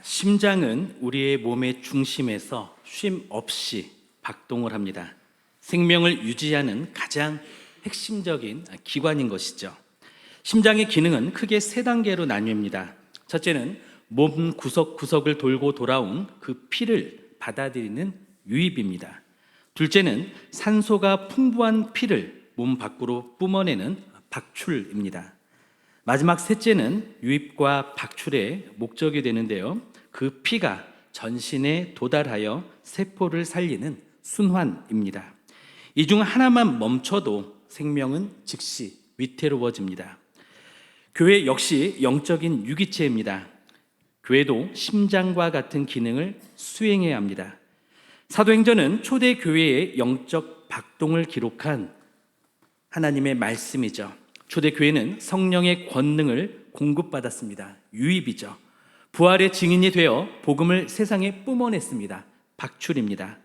심장은 우리의 몸의 중심에서 쉼 없이 박동을 합니다. 생명을 유지하는 가장 핵심적인 기관인 것이죠. 심장의 기능은 크게 세 단계로 나뉩니다. 첫째는 몸 구석구석을 돌고 돌아온 그 피를 받아들이는 유입입니다. 둘째는 산소가 풍부한 피를 몸 밖으로 뿜어내는 박출입니다. 마지막 셋째는 유입과 박출의 목적이 되는데요. 그 피가 전신에 도달하여 세포를 살리는 순환입니다. 이 중 하나만 멈춰도 생명은 즉시 위태로워집니다. 교회 역시 영적인 유기체입니다. 교회도 심장과 같은 기능을 수행해야 합니다. 사도행전은 초대 교회의 영적 박동을 기록한 하나님의 말씀이죠. 초대교회는 성령의 권능을 공급받았습니다. 유입이죠. 부활의 증인이 되어 복음을 세상에 뿜어냈습니다. 박출입니다.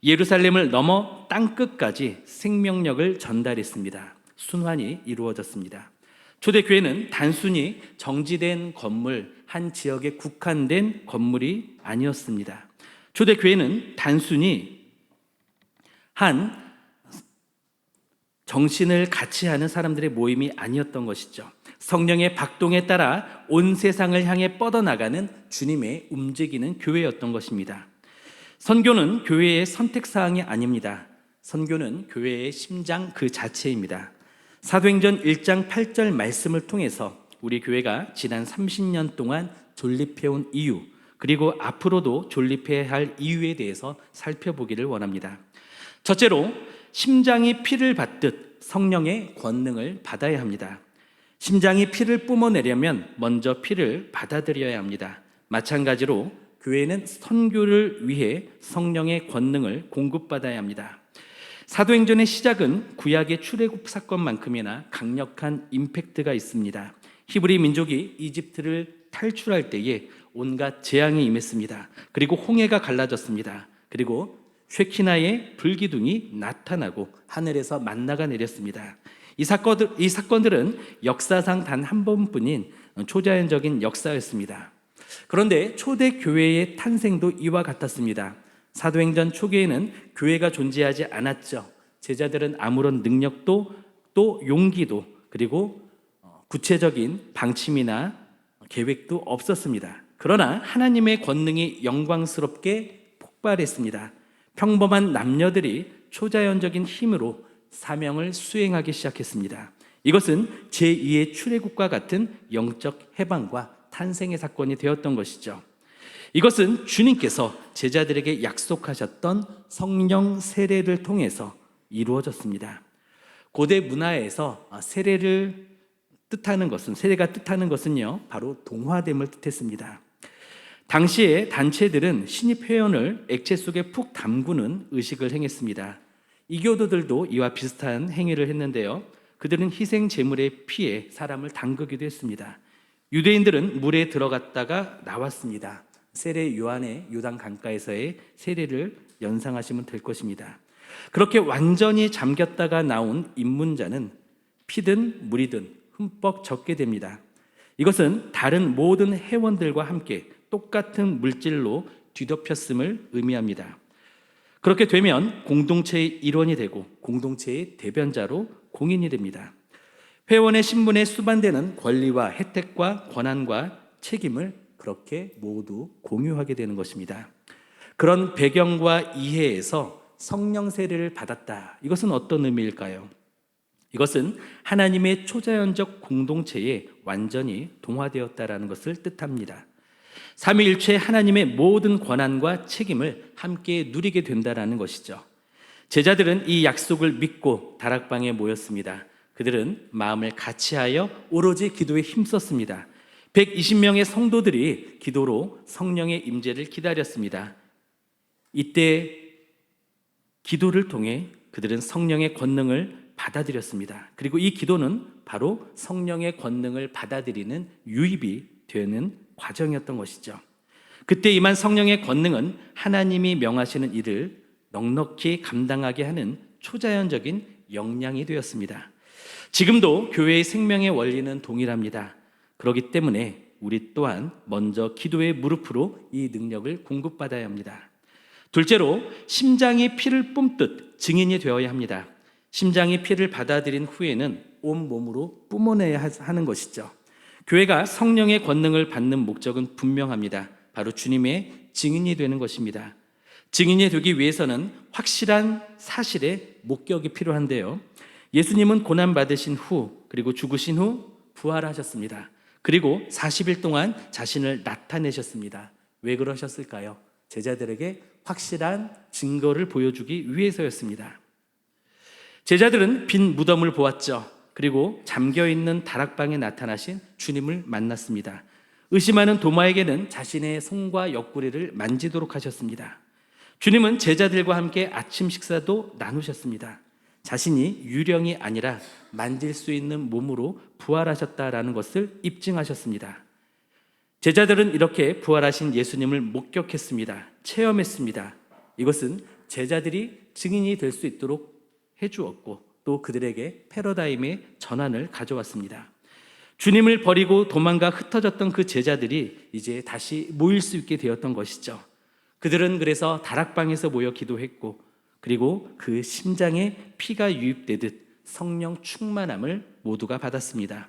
예루살렘을 넘어 땅끝까지 생명력을 전달했습니다. 순환이 이루어졌습니다. 초대교회는 단순히 정지된 건물, 한 지역에 국한된 건물이 아니었습니다. 초대교회는 단순히 한 정신을 같이 하는 사람들의 모임이 아니었던 것이죠. 성령의 박동에 따라 온 세상을 향해 뻗어나가는 주님의 움직이는 교회였던 것입니다. 선교는 교회의 선택사항이 아닙니다. 선교는 교회의 심장 그 자체입니다. 사도행전 1장 8절 말씀을 통해서 우리 교회가 지난 30년 동안 존립해온 이유, 그리고 앞으로도 존립해야 할 이유에 대해서 살펴보기를 원합니다. 첫째로 심장이 피를 받듯 성령의 권능을 받아야 합니다. 심장이 피를 뿜어내려면 먼저 피를 받아들여야 합니다. 마찬가지로 교회는 선교를 위해 성령의 권능을 공급받아야 합니다. 사도행전의 시작은 구약의 출애굽 사건만큼이나 강력한 임팩트가 있습니다. 히브리 민족이 이집트를 탈출할 때에 온갖 재앙이 임했습니다. 그리고 홍해가 갈라졌습니다. 그리고 쉐키나의 불기둥이 나타나고 하늘에서 만나가 내렸습니다. 이 사건들은 역사상 단 한 번뿐인 초자연적인 역사였습니다. 그런데 초대교회의 탄생도 이와 같았습니다. 사도행전 초기에는 교회가 존재하지 않았죠. 제자들은 아무런 능력도 또 용기도 그리고 구체적인 방침이나 계획도 없었습니다. 그러나 하나님의 권능이 영광스럽게 폭발했습니다. 평범한 남녀들이 초자연적인 힘으로 사명을 수행하기 시작했습니다. 이것은 제2의 출애굽과 같은 영적 해방과 탄생의 사건이 되었던 것이죠. 이것은 주님께서 제자들에게 약속하셨던 성령 세례를 통해서 이루어졌습니다. 고대 문화에서 세례가 뜻하는 것은요, 바로 동화됨을 뜻했습니다. 당시에 단체들은 신입 회원을 액체 속에 푹 담그는 의식을 행했습니다. 이교도들도 이와 비슷한 행위를 했는데요. 그들은 희생 제물의 피에 사람을 담그기도 했습니다. 유대인들은 물에 들어갔다가 나왔습니다. 세례 요한의 요단 강가에서의 세례를 연상하시면 될 것입니다. 그렇게 완전히 잠겼다가 나온 입문자는 피든 물이든 흠뻑 젖게 됩니다. 이것은 다른 모든 회원들과 함께 똑같은 물질로 뒤덮였음을 의미합니다. 그렇게 되면 공동체의 일원이 되고 공동체의 대변자로 공인이 됩니다. 회원의 신분에 수반되는 권리와 혜택과 권한과 책임을 그렇게 모두 공유하게 되는 것입니다. 그런 배경과 이해에서 성령 세례를 받았다. 이것은 어떤 의미일까요? 이것은 하나님의 초자연적 공동체에 완전히 동화되었다라는 것을 뜻합니다. 삼위일체 하나님의 모든 권한과 책임을 함께 누리게 된다는 것이죠. 제자들은 이 약속을 믿고 다락방에 모였습니다. 그들은 마음을 같이하여 오로지 기도에 힘썼습니다. 120명의 성도들이 기도로 성령의 임재를 기다렸습니다. 이때 기도를 통해 그들은 성령의 권능을 받아들였습니다. 그리고 이 기도는 바로 성령의 권능을 받아들이는 유입이 되는 과정이었던 것이죠. 그때 임한 성령의 권능은 하나님이 명하시는 일을 넉넉히 감당하게 하는 초자연적인 역량이 되었습니다. 지금도 교회의 생명의 원리는 동일합니다. 그렇기 때문에 우리 또한 먼저 기도의 무릎으로 이 능력을 공급받아야 합니다. 둘째로 심장이 피를 뿜듯 증인이 되어야 합니다. 심장이 피를 받아들인 후에는 온 몸으로 뿜어내야 하는 것이죠. 교회가 성령의 권능을 받는 목적은 분명합니다. 바로 주님의 증인이 되는 것입니다. 증인이 되기 위해서는 확실한 사실의 목격이 필요한데요. 예수님은 고난받으신 후 그리고 죽으신 후 부활하셨습니다. 그리고 40일 동안 자신을 나타내셨습니다. 왜 그러셨을까요? 제자들에게 확실한 증거를 보여주기 위해서였습니다. 제자들은 빈 무덤을 보았죠. 그리고 잠겨있는 다락방에 나타나신 주님을 만났습니다. 의심하는 도마에게는 자신의 손과 옆구리를 만지도록 하셨습니다. 주님은 제자들과 함께 아침 식사도 나누셨습니다. 자신이 유령이 아니라 만질 수 있는 몸으로 부활하셨다라는 것을 입증하셨습니다. 제자들은 이렇게 부활하신 예수님을 목격했습니다. 체험했습니다. 이것은 제자들이 증인이 될 수 있도록 해주었고 또 그들에게 패러다임의 전환을 가져왔습니다. 주님을 버리고 도망가 흩어졌던 그 제자들이 이제 다시 모일 수 있게 되었던 것이죠. 그들은 그래서 다락방에서 모여 기도했고 그리고 그 심장에 피가 유입되듯 성령 충만함을 모두가 받았습니다.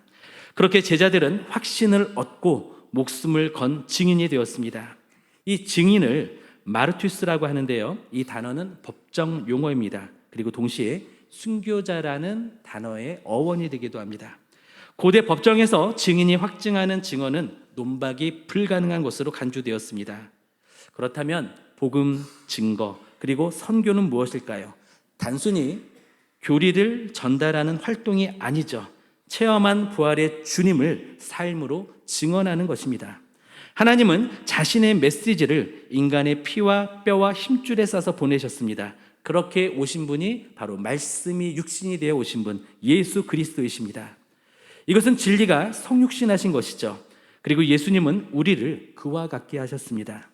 그렇게 제자들은 확신을 얻고 목숨을 건 증인이 되었습니다. 이 증인을 마르투스라고 하는데요. 이 단어는 법정 용어입니다. 그리고 동시에 순교자라는 단어의 어원이 되기도 합니다. 고대 법정에서 증인이 확증하는 증언은 논박이 불가능한 것으로 간주되었습니다. 그렇다면 복음, 증거, 그리고 선교는 무엇일까요? 단순히 교리를 전달하는 활동이 아니죠. 체험한 부활의 주님을 삶으로 증언하는 것입니다. 하나님은 자신의 메시지를 인간의 피와 뼈와 힘줄에 싸서 보내셨습니다. 그렇게 오신 분이 바로 말씀이 육신이 되어 오신 분 예수 그리스도이십니다. 이것은 진리가 성육신하신 것이죠. 그리고 예수님은 우리를 그와 같게 하셨습니다.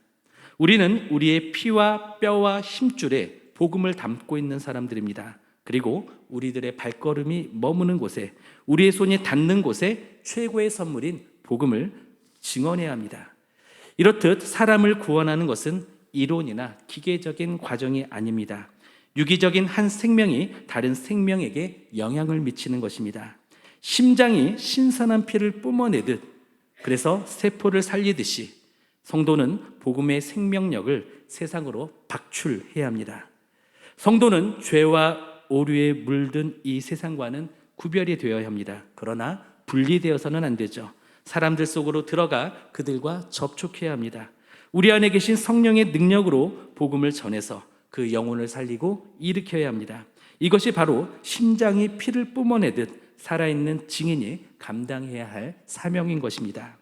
우리는 우리의 피와 뼈와 힘줄에 복음을 담고 있는 사람들입니다. 그리고 우리들의 발걸음이 머무는 곳에, 우리의 손이 닿는 곳에 최고의 선물인 복음을 증언해야 합니다. 이렇듯 사람을 구원하는 것은 이론이나 기계적인 과정이 아닙니다. 유기적인 한 생명이 다른 생명에게 영향을 미치는 것입니다. 심장이 신선한 피를 뿜어내듯, 그래서 세포를 살리듯이 성도는 복음의 생명력을 세상으로 박출해야 합니다. 성도는 죄와 오류에 물든 이 세상과는 구별이 되어야 합니다. 그러나 분리되어서는 안 되죠. 사람들 속으로 들어가 그들과 접촉해야 합니다. 우리 안에 계신 성령의 능력으로 복음을 전해서 그 영혼을 살리고 일으켜야 합니다. 이것이 바로 심장이 피를 뿜어내듯 살아있는 증인이 감당해야 할 사명인 것입니다.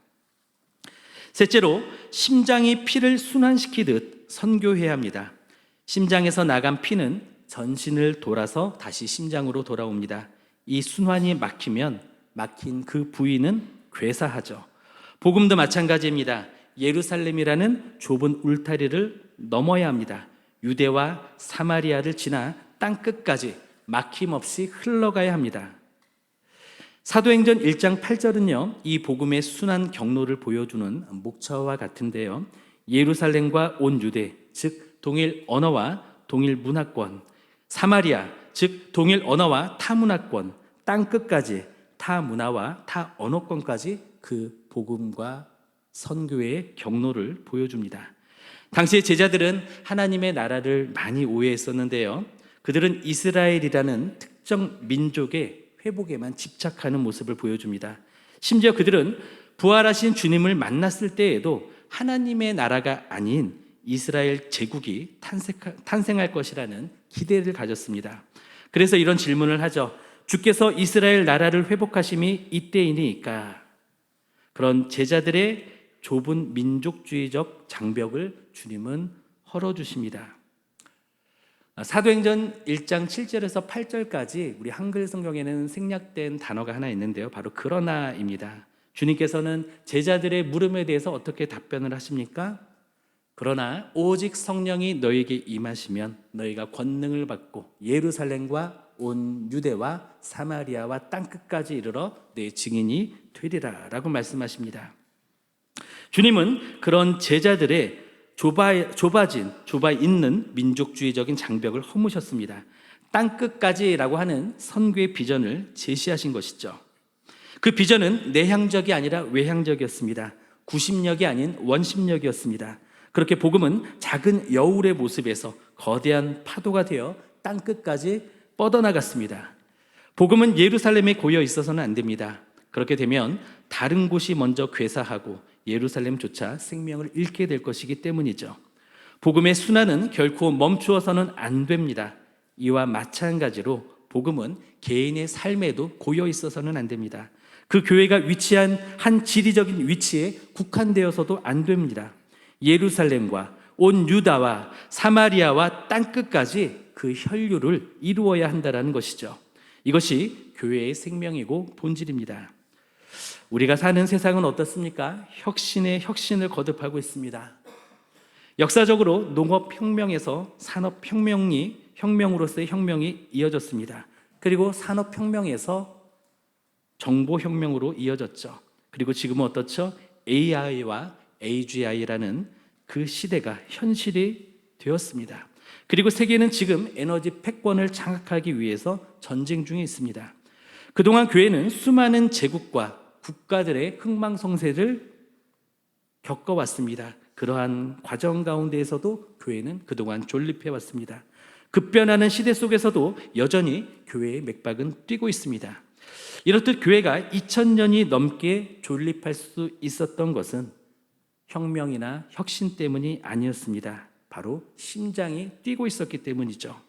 셋째로, 심장이 피를 순환시키듯 선교해야 합니다. 심장에서 나간 피는 전신을 돌아서 다시 심장으로 돌아옵니다. 이 순환이 막히면 막힌 그 부위는 괴사하죠. 복음도 마찬가지입니다. 예루살렘이라는 좁은 울타리를 넘어야 합니다. 유대와 사마리아를 지나 땅끝까지 막힘없이 흘러가야 합니다. 사도행전 1장 8절은요, 이 복음의 순환 경로를 보여주는 목차와 같은데요. 예루살렘과 온 유대, 즉 동일 언어와 동일 문화권, 사마리아, 즉 동일 언어와 타 문화권, 땅끝까지 타 문화와 타 언어권까지 그 복음과 선교의 경로를 보여줍니다. 당시의 제자들은 하나님의 나라를 많이 오해했었는데요. 그들은 이스라엘이라는 특정 민족의 회복에만 집착하는 모습을 보여줍니다. 심지어 그들은 부활하신 주님을 만났을 때에도 하나님의 나라가 아닌 이스라엘 제국이 탄생할 것이라는 기대를 가졌습니다. 그래서 이런 질문을 하죠. 주께서 이스라엘 나라를 회복하심이 이때이니까? 그런 제자들의 좁은 민족주의적 장벽을 주님은 헐어주십니다. 사도행전 1장 7절에서 8절까지 우리 한글 성경에는 생략된 단어가 하나 있는데요. 바로 그러나입니다. 주님께서는 제자들의 물음에 대해서 어떻게 답변을 하십니까? 그러나 오직 성령이 너에게 임하시면 너희가 권능을 받고 예루살렘과 온 유대와 사마리아와 땅끝까지 이르러 내 증인이 되리라 라고 말씀하십니다. 주님은 그런 제자들의 좁아 있는 민족주의적인 장벽을 허무셨습니다. 땅끝까지라고 하는 선교의 비전을 제시하신 것이죠. 그 비전은 내향적이 아니라 외향적이었습니다. 구심력이 아닌 원심력이었습니다. 그렇게 복음은 작은 여울의 모습에서 거대한 파도가 되어 땅끝까지 뻗어나갔습니다. 복음은 예루살렘에 고여 있어서는 안 됩니다. 그렇게 되면 다른 곳이 먼저 괴사하고 예루살렘조차 생명을 잃게 될 것이기 때문이죠. 복음의 순환은 결코 멈추어서는 안 됩니다. 이와 마찬가지로 복음은 개인의 삶에도 고여 있어서는 안 됩니다. 그 교회가 위치한 한 지리적인 위치에 국한되어서도 안 됩니다. 예루살렘과 온 유다와 사마리아와 땅끝까지 그 혈류를 이루어야 한다는 것이죠. 이것이 교회의 생명이고 본질입니다. 우리가 사는 세상은 어떻습니까? 혁신에 혁신을 거듭하고 있습니다. 역사적으로 농업혁명에서 산업혁명으로서의 혁명이 이어졌습니다. 그리고 산업혁명에서 정보혁명으로 이어졌죠. 그리고 지금은 어떻죠? AI와 AGI라는 그 시대가 현실이 되었습니다. 그리고 세계는 지금 에너지 패권을 장악하기 위해서 전쟁 중에 있습니다. 그동안 교회는 수많은 제국과 국가들의 흥망성쇠를 겪어왔습니다. 그러한 과정 가운데에서도 교회는 그동안 존립해왔습니다. 급변하는 시대 속에서도 여전히 교회의 맥박은 뛰고 있습니다. 이렇듯 교회가 2000년이 넘게 존립할 수 있었던 것은 혁명이나 혁신 때문이 아니었습니다. 바로 심장이 뛰고 있었기 때문이죠.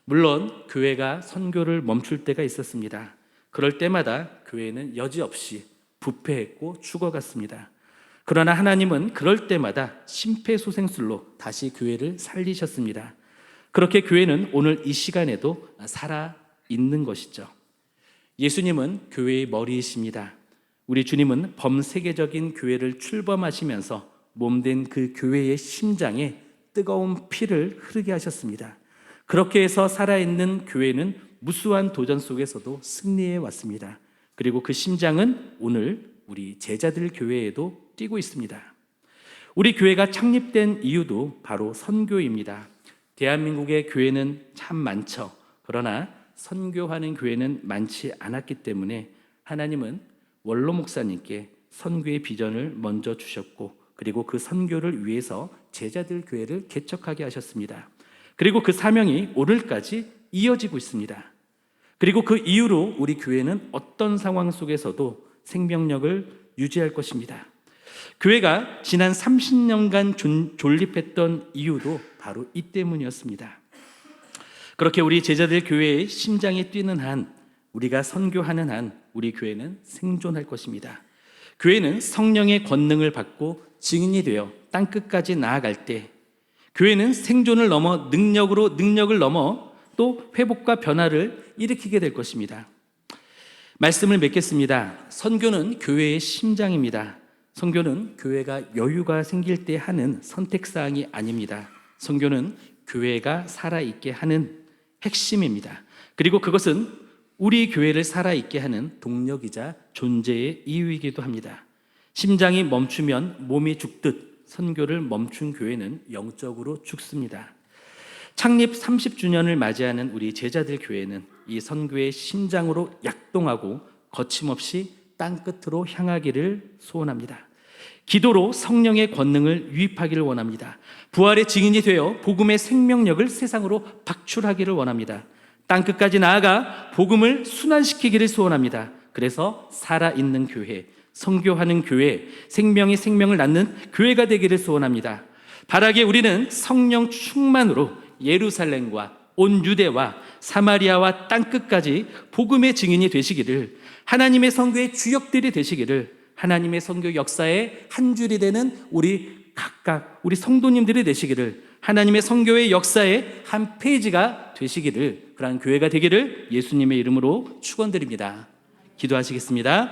물론 교회가 선교를 멈출 때가 있었습니다. 그럴 때마다 교회는 여지없이 부패했고 죽어갔습니다. 그러나 하나님은 그럴 때마다 심폐소생술로 다시 교회를 살리셨습니다. 그렇게 교회는 오늘 이 시간에도 살아있는 것이죠. 예수님은 교회의 머리이십니다. 우리 주님은 범세계적인 교회를 출범하시면서 몸된 그 교회의 심장에 뜨거운 피를 흐르게 하셨습니다. 그렇게 해서 살아있는 교회는 무수한 도전 속에서도 승리해 왔습니다. 그리고 그 심장은 오늘 우리 제자들 교회에도 뛰고 있습니다. 우리 교회가 창립된 이유도 바로 선교입니다. 대한민국의 교회는 참 많죠. 그러나 선교하는 교회는 많지 않았기 때문에 하나님은 원로 목사님께 선교의 비전을 먼저 주셨고, 그리고 그 선교를 위해서 제자들 교회를 개척하게 하셨습니다. 그리고 그 사명이 오늘까지 이어지고 있습니다. 그리고 그 이후로 우리 교회는 어떤 상황 속에서도 생명력을 유지할 것입니다. 교회가 지난 30년간 존립했던 이유도 바로 이 때문이었습니다. 그렇게 우리 제자들 교회의 심장이 뛰는 한, 우리가 선교하는 한 우리 교회는 생존할 것입니다. 교회는 성령의 권능을 받고 증인이 되어 땅끝까지 나아갈 때, 교회는 생존을 넘어 능력을 넘어 또 회복과 변화를 일으키게 될 것입니다. 말씀을 맺겠습니다. 선교는 교회의 심장입니다. 선교는 교회가 여유가 생길 때 하는 선택사항이 아닙니다. 선교는 교회가 살아있게 하는 핵심입니다. 그리고 그것은 우리 교회를 살아있게 하는 동력이자 존재의 이유이기도 합니다. 심장이 멈추면 몸이 죽듯 선교를 멈춘 교회는 영적으로 죽습니다. 창립 30주년을 맞이하는 우리 제자들 교회는 이 선교의 심장으로 약동하고 거침없이 땅끝으로 향하기를 소원합니다. 기도로 성령의 권능을 유입하기를 원합니다. 부활의 증인이 되어 복음의 생명력을 세상으로 박출하기를 원합니다. 땅끝까지 나아가 복음을 순환시키기를 소원합니다. 그래서 살아있는 교회, 선교하는 교회, 생명이 생명을 낳는 교회가 되기를 소원합니다. 바라기에 우리는 성령 충만으로 예루살렘과 온 유대와 사마리아와 땅끝까지 복음의 증인이 되시기를, 하나님의 선교의 주역들이 되시기를, 하나님의 선교 역사의 한 줄이 되는 우리 성도님들이 되시기를, 하나님의 선교의 역사의 한 페이지가 되시기를, 그러한 교회가 되기를 예수님의 이름으로 축원드립니다. 기도하시겠습니다.